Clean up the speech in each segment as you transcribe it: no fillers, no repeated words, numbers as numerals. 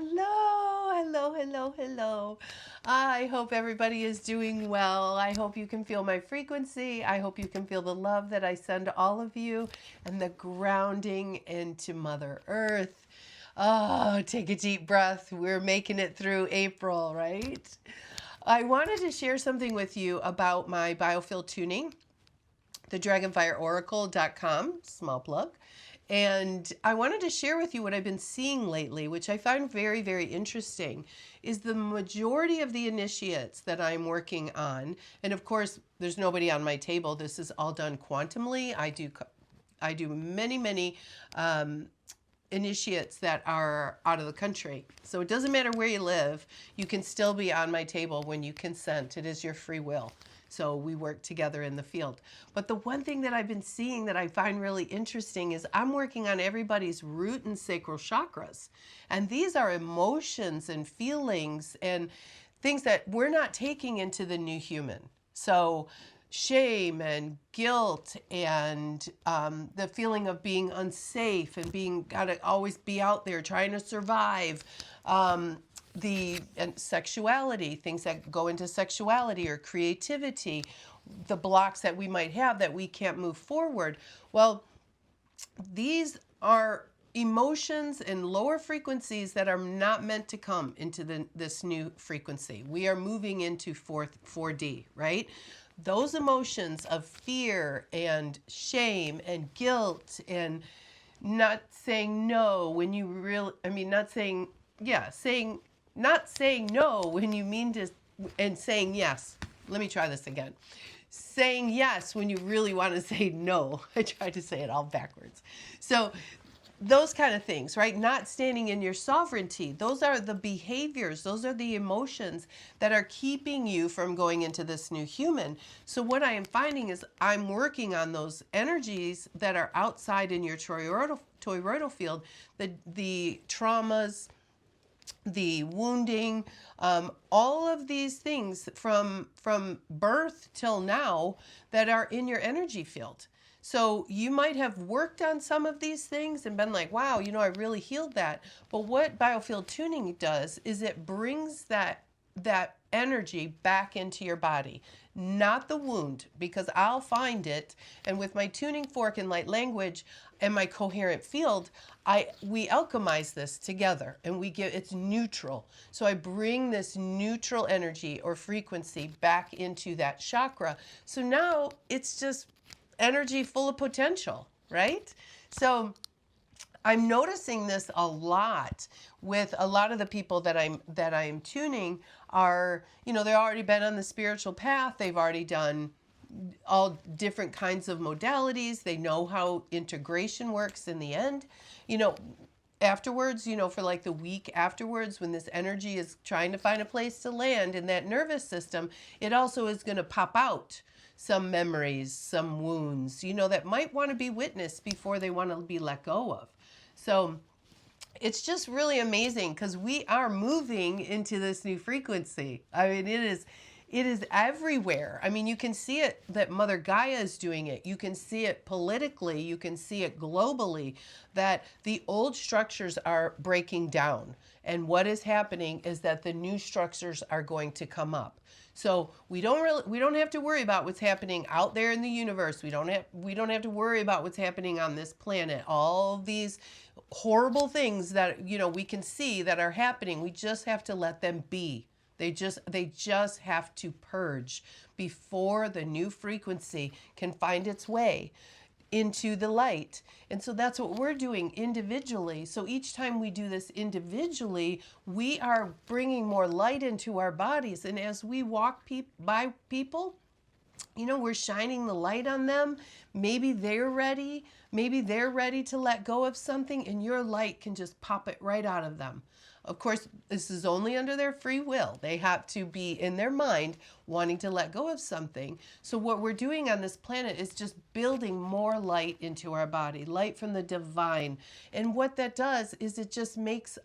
Hello, hello, hello, hello. I hope everybody is doing well. I hope you can feel my frequency. I hope you can feel the love that I send to all of you and the grounding into Mother Earth. Oh, take a deep breath. We're making it through April, right? I wanted to share something with you about my biofield tuning, the dragonfireoracle.com, small plug. And I wanted to share with you what I've been seeing lately, which I find very, very interesting, is the majority of the initiates that I'm working on. And of course, there's nobody on my table. This is all done quantumly. I do many, many initiates that are out of the country. So it doesn't matter where you live, you can still be on my table when you consent. It is your free will. So we work together in the field. But the one thing that I've been seeing that I find really interesting is I'm working on everybody's root and sacral chakras. And these are emotions and feelings and things that we're not taking into the new human. So shame and guilt and the feeling of being unsafe and being gotta always be out there trying to survive. And sexuality, things that go into sexuality or creativity, the blocks that we might have that we can't move forward. Well, these are emotions and lower frequencies that are not meant to come into this new frequency. We are moving into 4D, right? Those emotions of fear and shame and guilt and not saying no when you really, not saying no when you mean to, and saying yes. Let me try this again. Saying yes when you really want to say no. I tried to say it all backwards. So those kind of things, right? Not standing in your sovereignty. Those are the behaviors, those are the emotions that are keeping you from going into this new human. So what I am finding is I'm working on those energies that are outside in your toroidal field, the traumas, the wounding, all of these things from birth till now that are in your energy field. So you might have worked on some of these things and been like, wow, I really healed that. But what biofield tuning does is it brings that energy back into your body, not the wound, because I'll find it. And with my tuning fork and light language and my coherent field, we alchemize this together and it's neutral. So I bring this neutral energy or frequency back into that chakra. So now it's just energy full of potential, right? So I'm noticing this a lot with a lot of the people that I'm tuning are, they've already been on the spiritual path. They've already done all different kinds of modalities. They know how integration works in the end. Afterwards, for like the week afterwards, when this energy is trying to find a place to land in that nervous system, it also is going to pop out some memories, some wounds, that might want to be witnessed before they want to be let go of. So it's just really amazing because we are moving into this new frequency. It is everywhere. You can see it that Mother Gaia is doing it. You can see it politically. You can see it globally, that the old structures are breaking down. And what is happening is that the new structures are going to come up. So we don't have to worry about what's happening out there in the universe. We don't have to worry about what's happening on this planet. All these horrible things that we can see that are happening. We just have to let them be. They just have to purge before the new frequency can find its way into the light. And so that's what we're doing individually. So each time we do this individually, we are bringing more light into our bodies. And as we walk by people, we're shining the light on them. Maybe they're ready to let go of something, and your light can just pop it right out of them. Of course, this is only under their free will. They have to be in their mind wanting to let go of something. So what we're doing on this planet is just building more light into our body, light from the divine. And what that does is it just makes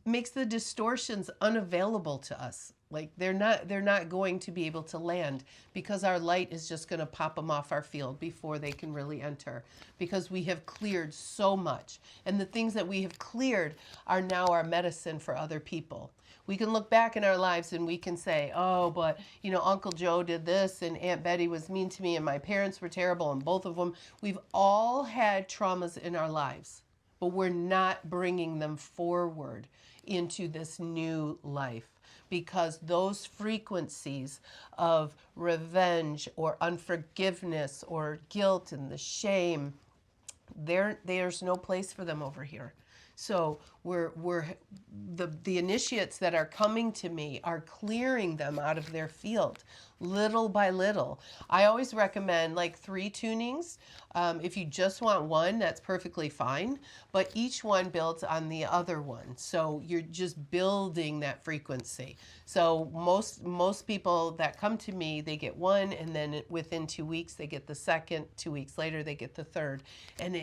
the distortions unavailable to us. Like they're not going to be able to land because our light is just going to pop them off our field before they can really enter, because we have cleared so much. And the things that we have cleared are now our medicine for other people. We can look back in our lives and we can say, oh, but Uncle Joe did this and Aunt Betty was mean to me and my parents were terrible and both of them. We've all had traumas in our lives, but we're not bringing them forward into this new life, because those frequencies of revenge or unforgiveness or guilt and the shame, there's no place for them over here. So the initiates that are coming to me are clearing them out of their field little by little. I always recommend like 3 tunings. If you just want one, that's perfectly fine, but each one builds on the other one. So you're just building that frequency. So most people that come to me, they get one, and then within 2 weeks they get the second, 2 weeks later they get the third. And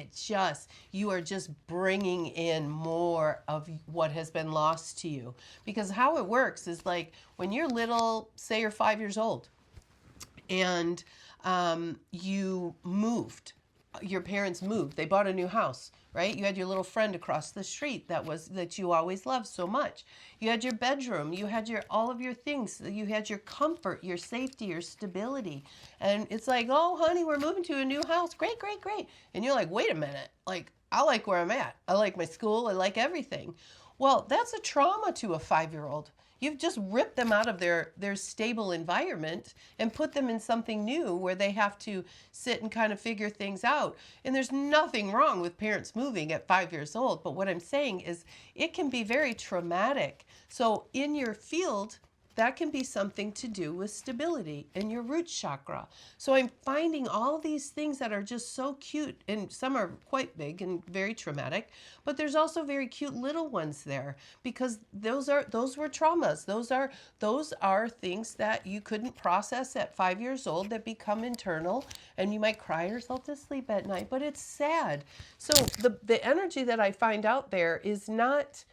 you are just bringing in more of what has been lost to you. Because how it works is like when you're little, say you're 5 years old, and you moved. Your parents moved. They bought a new house, right? You had your little friend across the street that you always loved so much. You had your bedroom. You had all of your things. You had your comfort, your safety, your stability. And it's like, oh, honey, we're moving to a new house. Great, great, great. And you're like, wait a minute. Like, I like where I'm at. I like my school. I like everything. Well, that's a trauma to a 5-year-old. You've just ripped them out of their stable environment and put them in something new where they have to sit and kind of figure things out. And there's nothing wrong with parents moving at 5 years old. But what I'm saying is it can be very traumatic. So in your field, that can be something to do with stability in your root chakra. So I'm finding all these things that are just so cute, and some are quite big and very traumatic, but there's also very cute little ones there, because those were traumas. Those are things that you couldn't process at 5 years old that become internal, and you might cry yourself to sleep at night, but it's sad. So the energy that I find out there is not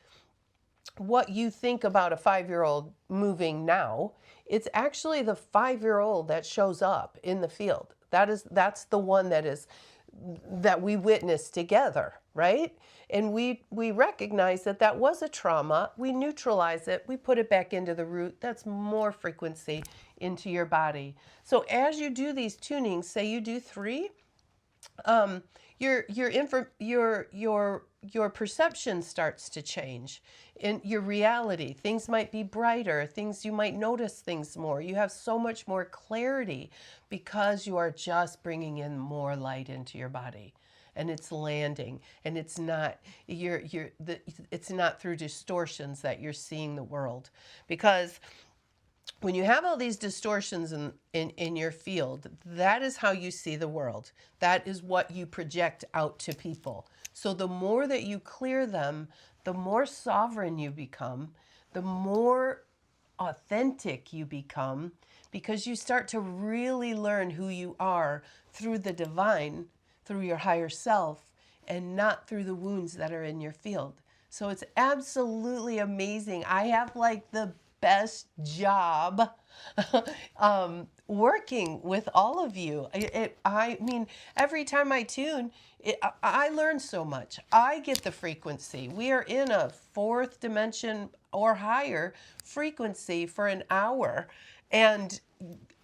what you think about a 5-year-old moving now. It's actually the 5-year-old that shows up in the field. That's the one that we witness together, right? And we recognize that was a trauma. We neutralize it. We put it back into the root. That's more frequency into your body. So as you do these tunings, say you do 3, your perception starts to change. In your reality, things might be brighter, you might notice things more. You have so much more clarity because you are just bringing in more light into your body, and it's landing, and it's not it's not through distortions that you're seeing the world. Because when you have all these distortions in your field, that is how you see the world. That is what you project out to people. So the more that you clear them, the more sovereign you become, the more authentic you become, because you start to really learn who you are through the divine, through your higher self, and not through the wounds that are in your field. So it's absolutely amazing. I have like the best job working with all of you. I mean, every time I tune, I learn so much. I get the frequency. We are in a 4th dimension or higher frequency for an hour, and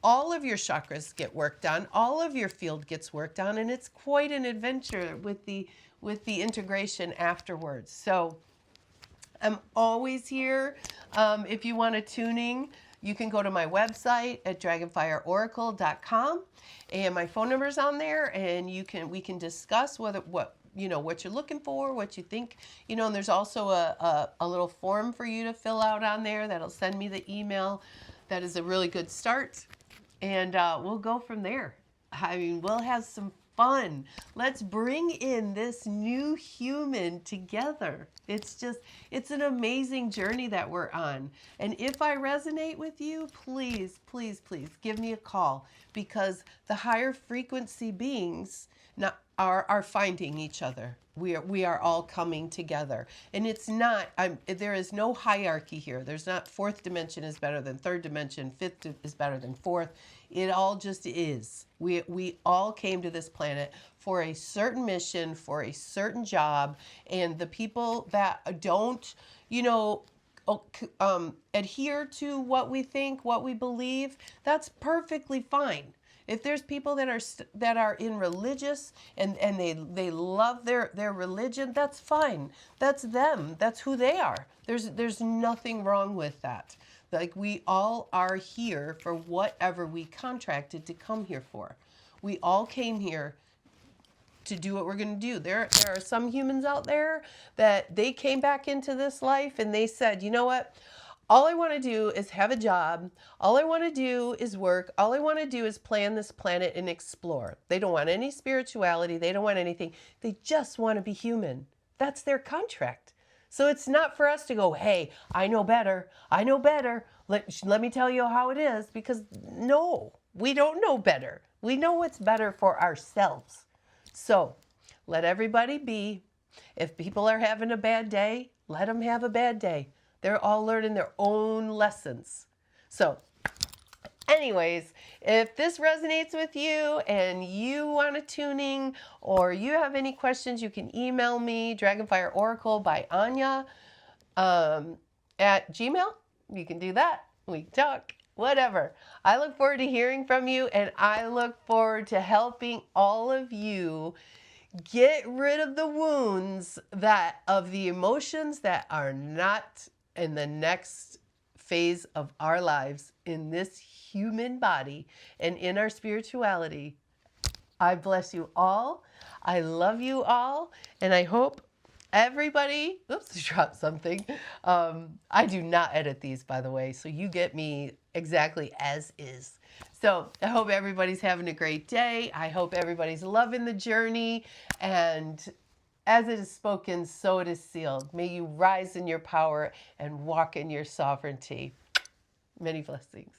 all of your chakras get worked on. All of your field gets worked on, and it's quite an adventure with the integration afterwards. So I'm always here. If you want a tuning, you can go to my website at dragonfireoracle.com, and my phone number's on there, and we can discuss what you're looking for, what you think, and there's also a little form for you to fill out on there that'll send me the email. That is a really good start, and we'll go from there. I mean, we'll have some fun. Let's bring in this new human together. It's an amazing journey that we're on. And if I resonate with you, please, please, please give me a call, because the higher frequency beings are finding each other We are all coming together, and it's not. There is no hierarchy here. There's not fourth dimension is better than third dimension. Fifth is better than fourth. It all just is. We all came to this planet for a certain mission, for a certain job, and the people that don't, adhere to what we think, what we believe, that's perfectly fine. If there's people that are in religious and they love their religion, that's fine. That's them. That's who they are. There's nothing wrong with that. Like, we all are here for whatever we contracted to come here for. We all came here to do what we're going to do. There are some humans out there that they came back into this life and they said, you know what? All I want to do is have a job. All I want to do is work. All I want to do is play on this planet and explore. They don't want any spirituality. They don't want anything. They just want to be human. That's their contract. So it's not for us to go, hey, I know better. I know better. Let me tell you how it is. Because no, we don't know better. We know what's better for ourselves. So let everybody be. If people are having a bad day, let them have a bad day. They're all learning their own lessons. So anyways, if this resonates with you and you want a tuning or you have any questions, you can email me, Dragonfire Oracle by Anya at Gmail. You can do that. We can talk, whatever. I look forward to hearing from you, and I look forward to helping all of you get rid of the wounds of the emotions that are not in the next phase of our lives in this human body and in our spirituality. I bless you all. I love you all. And I hope everybody, oops, I dropped something. I do not edit these, by the way, so you get me exactly as is. So I hope everybody's having a great day. I hope everybody's loving the journey. And as it is spoken, so it is sealed. May you rise in your power and walk in your sovereignty. Many blessings.